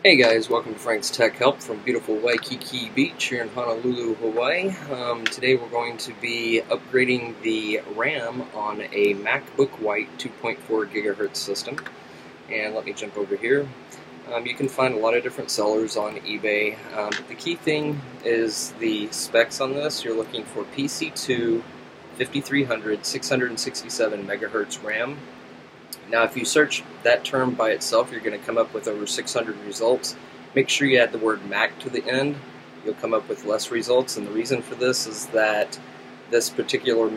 Hey guys, welcome to Frank's Tech Help from beautiful Waikiki Beach here in Honolulu, Hawaii. Today we're going to be upgrading the RAM on a MacBook White 2.4 gigahertz system. And let me jump over here. You can find a lot of different sellers on eBay, but the key thing is the specs on this. You're looking for PC2 5300 667 megahertz RAM. Now, if you search that term by itself, you're going to come up with over 600 results. Make sure you add the word Mac to the end. You'll come up with less results, and the reason for this is that this particular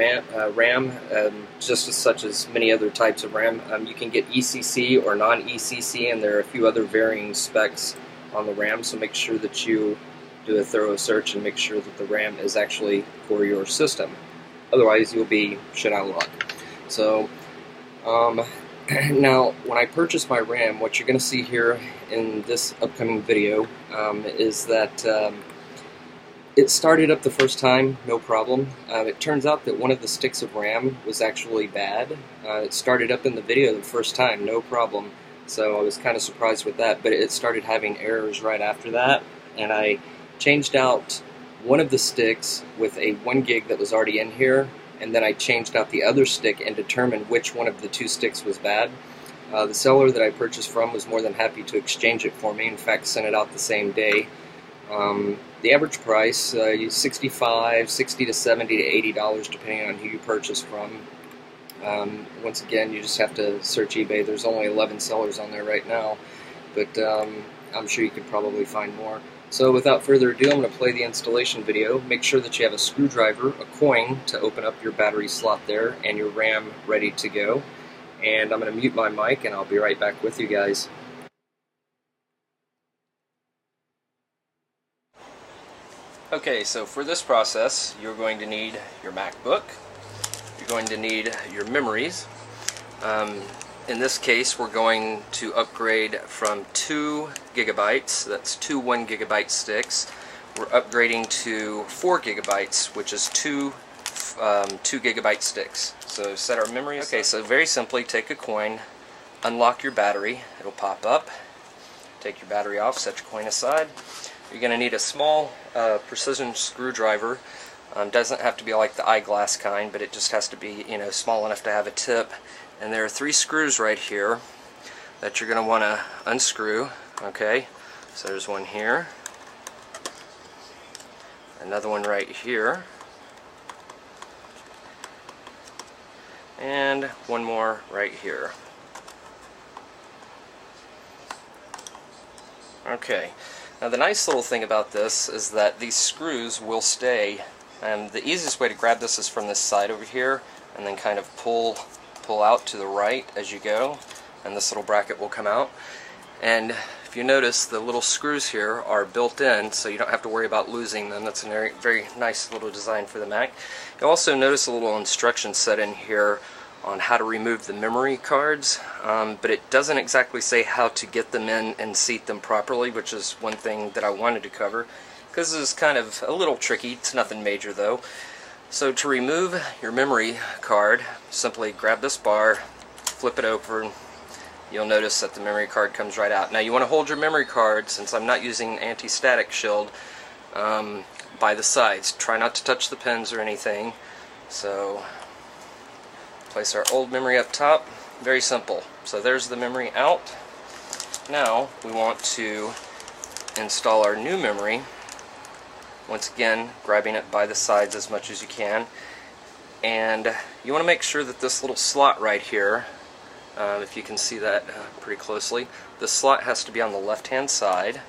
RAM, just as such as many other types of RAM, you can get ECC or non-ECC, and there are a few other varying specs on the RAM, so make sure that you do a thorough search and make sure that the RAM is actually for your system. Otherwise, you'll be shit out of luck. So, now, when I purchased my RAM, what you're going to see here in this upcoming video is that it started up the first time, no problem. It turns out that one of the sticks of RAM was actually bad. It started up in the video the first time, no problem. So I was kind of surprised with that, but it started having errors right after that, and I changed out one of the sticks with a 1 gig that was already in here, and then I changed out the other stick and determined which one of the two sticks was bad. The seller that I purchased from was more than happy to exchange it for me. In fact, sent it out the same day. The average price, $65, $60 to $70 to $80, depending on who you purchase from. Once again, you just have to search eBay. There's only 11 sellers on there right now, but I'm sure you could probably find more. So without further ado, I'm going to play the installation video. Make sure that you have a screwdriver, a coin to open up your battery slot there, and your RAM ready to go. And I'm going to mute my mic, and I'll be right back with you guys. Okay, so for this process, you're going to need your MacBook. You're going to need your memories. In this case, we're going to upgrade from 2 gigabytes, that's two 1 gigabyte sticks. We're upgrading to 4 gigabytes, which is two 2 gigabyte sticks. So set our memories. Okay, so very simply, take a coin, unlock your battery, it'll pop up. Take your battery off, set your coin aside. You're going to need a small precision screwdriver. Doesn't have to be like the eyeglass kind, but it just has to be, you know, small enough to have a tip. And there are 3 screws right here that you're going to want to unscrew. Okay, so there's one here, another one right here, and one more right here. Okay, now the nice little thing about this is that these screws will stay, and the easiest way to grab this is from this side over here, and then kind of pull out to the right as you go, and this little bracket will come out. And if you notice, the little screws here are built in, so you don't have to worry about losing them. That's a very, very nice little design for the Mac. You'll also notice a little instruction set in here on how to remove the memory cards, but it doesn't exactly say how to get them in and seat them properly, which is one thing that I wanted to cover, because this is kind of a little tricky. It's nothing major though. So to remove your memory card, simply grab this bar, flip it over, and you'll notice that the memory card comes right out. Now you want to hold your memory card, since I'm not using anti-static shield, by the sides. Try not to touch the pins or anything. So place our old memory up top. Very simple. So there's the memory out. Now we want to install our new memory. Once again, grabbing it by the sides as much as you can. And you want to make sure that this little slot right here, if you can see that pretty closely, the slot has to be on the left-hand side.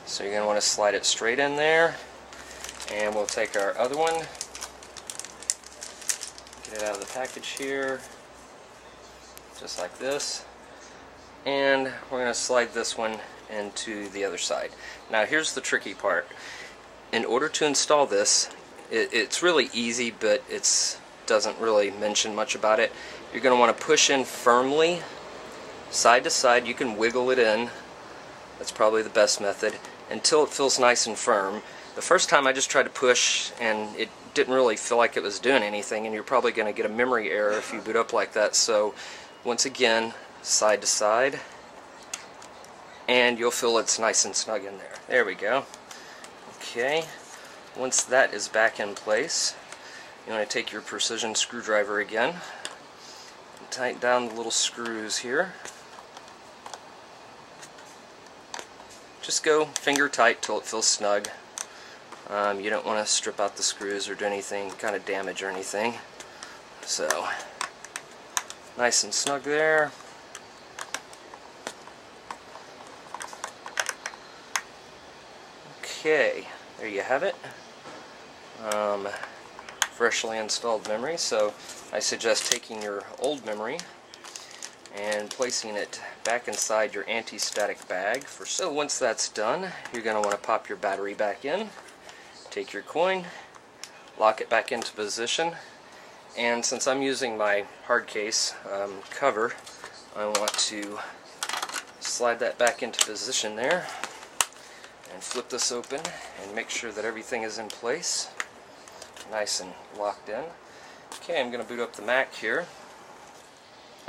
So you're going to want to slide it straight in there. And we'll take our other one, get it out of the package here, just like this. And we're going to slide this one into the other side. Now here's the tricky part. In order to install this, it's really easy, but it doesn't really mention much about it. You're going to want to push in firmly, side to side. You can wiggle it in. That's probably the best method, until it feels nice and firm. The first time I just tried to push and it didn't really feel like it was doing anything, and you're probably going to get a memory error if you boot up like that. So once again, side to side, and you'll feel it's nice and snug in there. There we go. Okay, once that is back in place, you want to take your precision screwdriver again and tighten down the little screws here. Just go finger tight till it feels snug. You don't want to strip out the screws or do anything kind of damage or anything. So nice and snug there. Okay, there you have it. Freshly installed memory. So I suggest taking your old memory and placing it back inside your anti-static bag. So once that's done, you're going to want to pop your battery back in, take your coin, lock it back into position, and since I'm using my hard case cover, I want to slide that back into position there and flip this open and make sure that everything is in place, nice and locked in. Okay, I'm going to boot up the Mac here.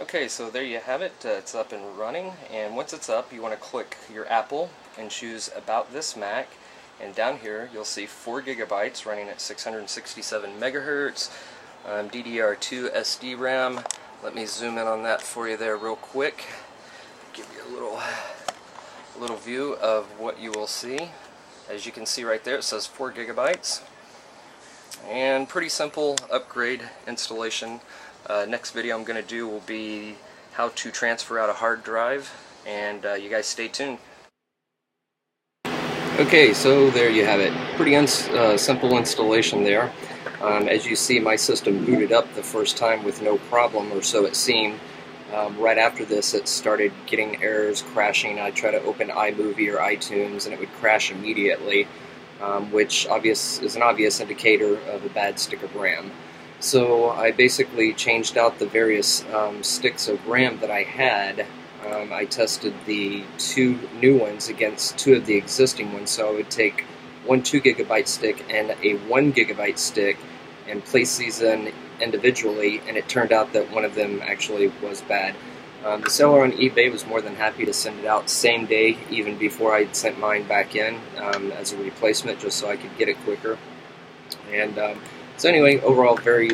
Okay, so there you have it. It's up and running, and once it's up, you want to click your Apple and choose About This Mac, and down here you'll see 4 GB running at 667 megahertz, DDR2 SD RAM. Let me zoom in on that for you there real quick. Give you a little view of what you will see. As you can see right there, it says 4 GB, and pretty simple upgrade installation. Next video I'm going to do will be how to transfer out a hard drive, and you guys stay tuned. Okay, so there you have it. Pretty simple installation there. As you see, my system booted up the first time with no problem, or so it seemed. Right after this, it started getting errors, crashing. I tried to open iMovie or iTunes, and it would crash immediately, which is an obvious indicator of a bad stick of RAM. So I basically changed out the various sticks of RAM that I had. I tested the 2 new ones against 2 of the existing ones, so I would take one 2 GB stick and a 1 GB stick and place these in individually, and it turned out that one of them actually was bad. The seller on eBay was more than happy to send it out same day, even before I sent mine back in as a replacement, just so I could get it quicker. And so anyway, overall very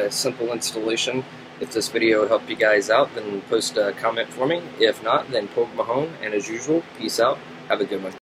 simple installation. If this video helped you guys out, then post a comment for me. If not, then poke Mahone, and as usual, peace out. Have a good one.